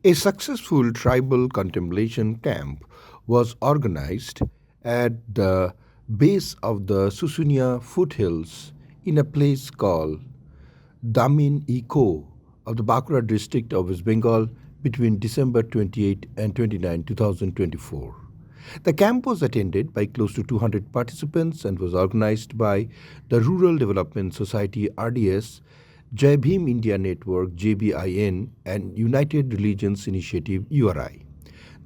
A successful tribal contemplation camp was organized at the base of the Susunia foothills in a place called Damin Eco of the Bankura district of West Bengal between December 28 and 29, 2024. The camp was attended by close to 200 participants and was organized by the Rural Development Society RDS, Jai Bhim India Network JBIN, and United Religions Initiative URI.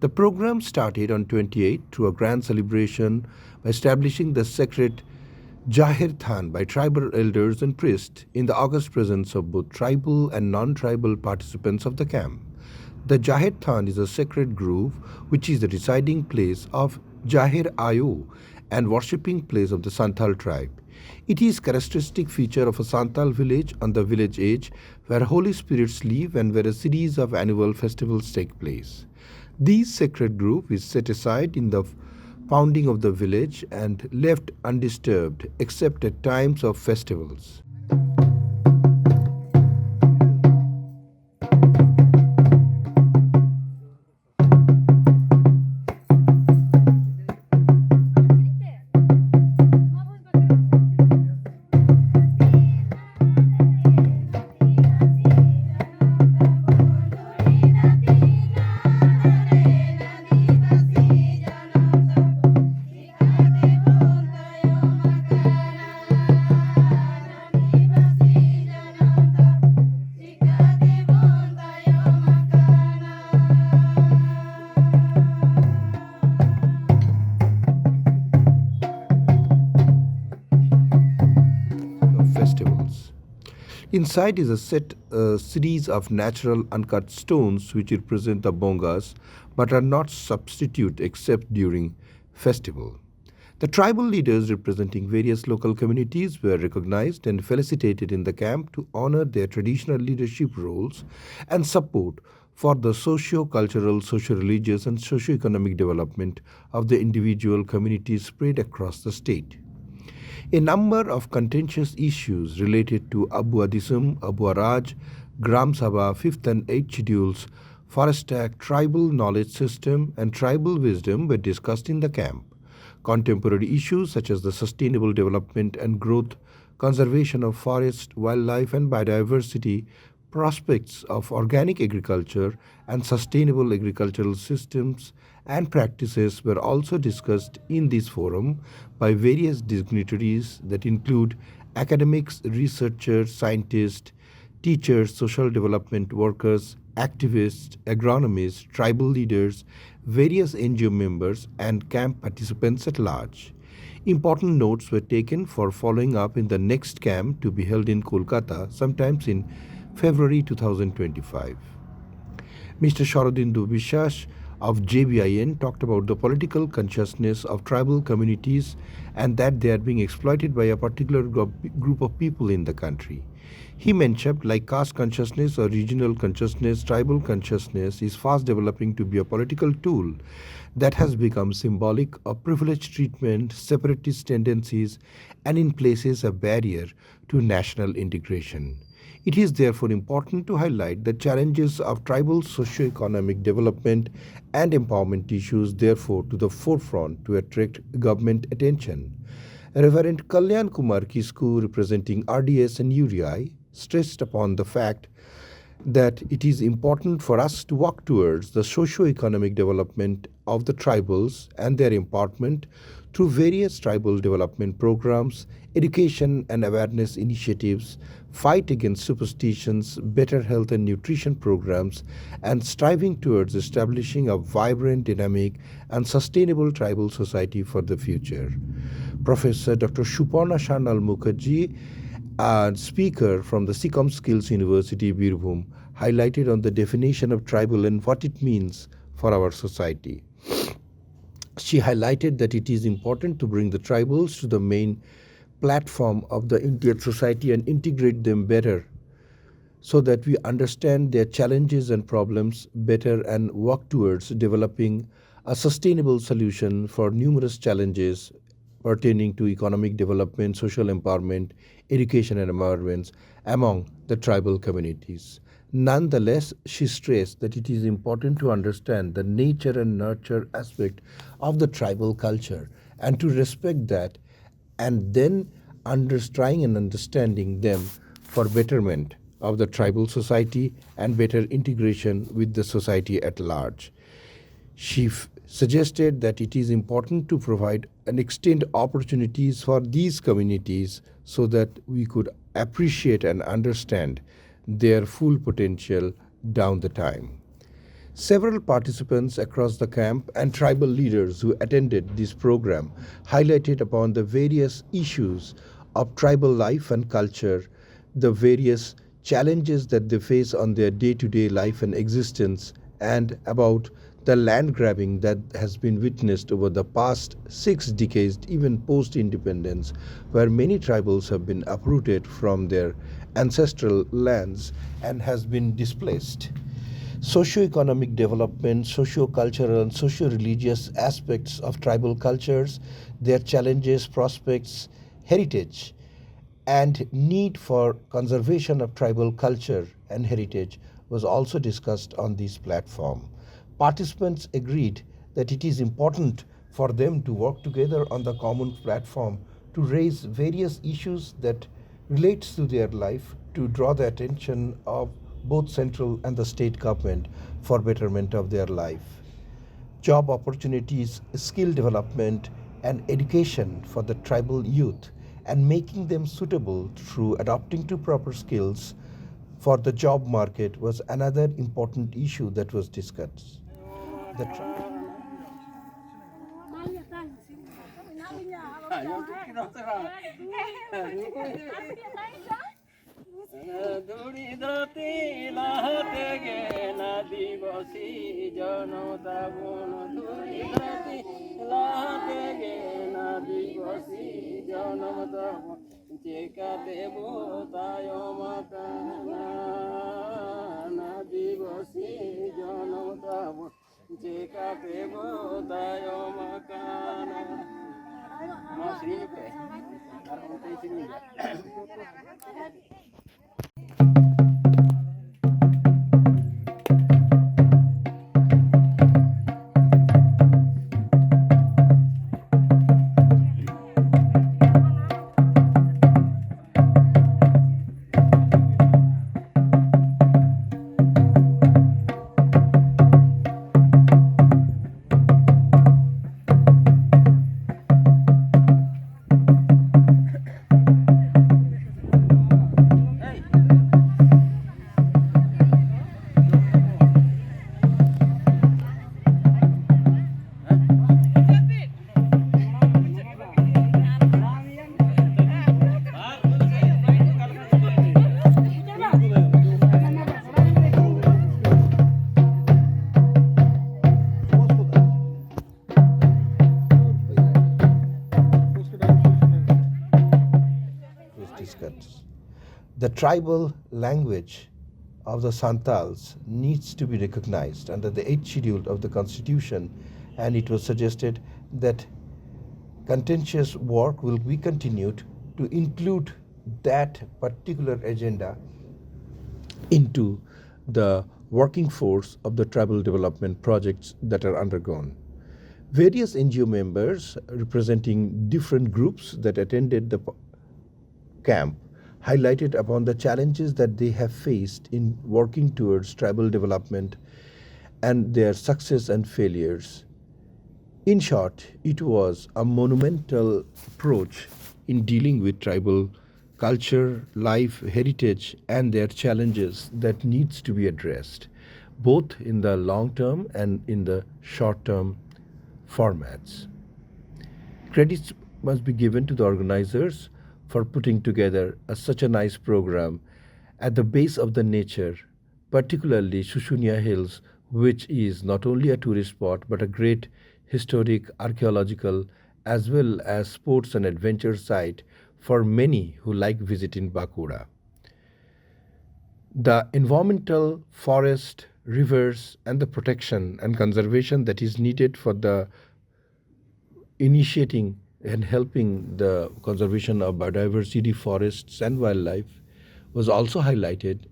The program started on 28 through a grand celebration by establishing the sacred Jahir Than by tribal elders and priests in the august presence of both tribal and non-tribal participants of the camp. The Jahir Than is a sacred grove which is the residing place of Jahir Ayo and worshipping place of the Santhal tribe. It is characteristic feature of a Santhal village on the village edge where holy spirits live and where a series of annual festivals take place. This sacred grove is set aside in the founding of the village and left undisturbed except at times of festivals. Of festivals. Inside is a set series of natural uncut stones which represent the bongas but are not substitute except during festival. The tribal leaders representing various local communities were recognized and felicitated in the camp to honor their traditional leadership roles and support for the socio-cultural, socio-religious and socio-economic development of the individual communities spread across the state. A number of contentious issues related to Abu Adisum, Abu Araj, Gram Sabha, 5th and 8th schedules, Forest Act, tribal knowledge system, and tribal wisdom were discussed in the camp. Contemporary issues such as the sustainable development and growth, conservation of forest, wildlife, and biodiversity, prospects of organic agriculture, and sustainable agricultural systems and practices were also discussed in this forum by various dignitaries that include academics, researchers, scientists, teachers, social development workers, activists, agronomists, tribal leaders, various NGO members, and camp participants at large. Important notes were taken for following up in the next camp to be held in Kolkata, sometimes in February 2025. Mr. Sharadindu Vishas of JBIN talked about the political consciousness of tribal communities and that they are being exploited by a particular group of people in the country. He mentioned, like caste consciousness or regional consciousness, tribal consciousness is fast developing to be a political tool that has become symbolic of privileged treatment, separatist tendencies, and in places a barrier to national integration. It is therefore important to highlight the challenges of tribal socio-economic development and empowerment issues therefore to the forefront to attract government attention. Reverend Kalyan Kumar Kisku, representing RDS and URI, stressed upon the fact that it is important for us to work towards the socio-economic development of the tribals and their empowerment through various tribal development programs, education and awareness initiatives, fight against superstitions, better health and nutrition programs, and striving towards establishing a vibrant, dynamic, and sustainable tribal society for the future. Professor Dr. Suparna Sharnal Mukherjee, a speaker from the Sikkim Skills University, Birbhum, highlighted on the definition of tribal and what it means for our society. She highlighted that it is important to bring the tribals to the main platform of the Indian society and integrate them better so that we understand their challenges and problems better and work towards developing a sustainable solution for numerous challenges pertaining to economic development, social empowerment, education and environments among the tribal communities. Nonetheless, she stressed that it is important to understand the nature and nurture aspect of the tribal culture and to respect that and then trying and understanding them for betterment of the tribal society and better integration with the society at large. She suggested that it is important to provide and extend opportunities for these communities so that we could appreciate and understand their full potential down the time. Several participants across the camp and tribal leaders who attended this program highlighted upon the various issues of tribal life and culture, the various challenges that they face on their day to day life and existence, and about the land grabbing that has been witnessed over the past 6 decades, even post independence, where many tribals have been uprooted from their ancestral lands and has been displaced. Socio-economic development, socio-cultural and socio-religious aspects of tribal cultures, their challenges, prospects, heritage, and need for conservation of tribal culture and heritage was also discussed on this platform. Participants agreed that it is important for them to work together on the common platform to raise various issues that relates to their life to draw the attention of both central and the state government for betterment of their life. Job opportunities, skill development, and education for the tribal youth, and making them suitable through adopting to proper skills for the job market was another important issue that was discussed. The tri- দুরিদতি লাহতে গে না দিবসী জনতা বন দুরিদতি লাহতে গে না দিবসী জনতা চেকা দেব তায় মাতা না দিবসী জনতা চেকা দেব তায় মাকানা masih ini karena sini was discussed. The tribal language of the Santals needs to be recognized under the 8th schedule of the Constitution, and it was suggested that contentious work will be continued to include that particular agenda into the working force of the tribal development projects that are undergone. Various NGO members representing different groups that attended the camp highlighted upon the challenges that they have faced in working towards tribal development and their success and failures. In short, it was a monumental approach in dealing with tribal culture, life, heritage, and their challenges that needs to be addressed, both in the long term and in the short term formats. Credits must be given to the organizers for putting together such a nice program at the base of the nature, particularly Shushunia Hills, which is not only a tourist spot but a great historic, archaeological, as well as sports and adventure site for many who like visiting Bankura. The environmental, forest, rivers, and the protection and conservation that is needed for the initiating and helping the conservation of biodiversity, forests, and wildlife was also highlighted,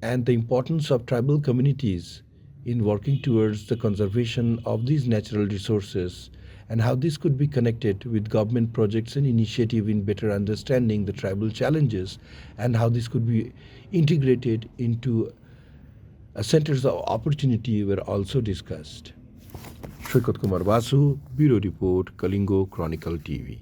and the importance of tribal communities in working towards the conservation of these natural resources, and how this could be connected with government projects and initiative in better understanding the tribal challenges, and how this could be integrated into centers of opportunity were also discussed. Shrikot Kumar Basu, Bureau Report, Kalinga Chronicle TV.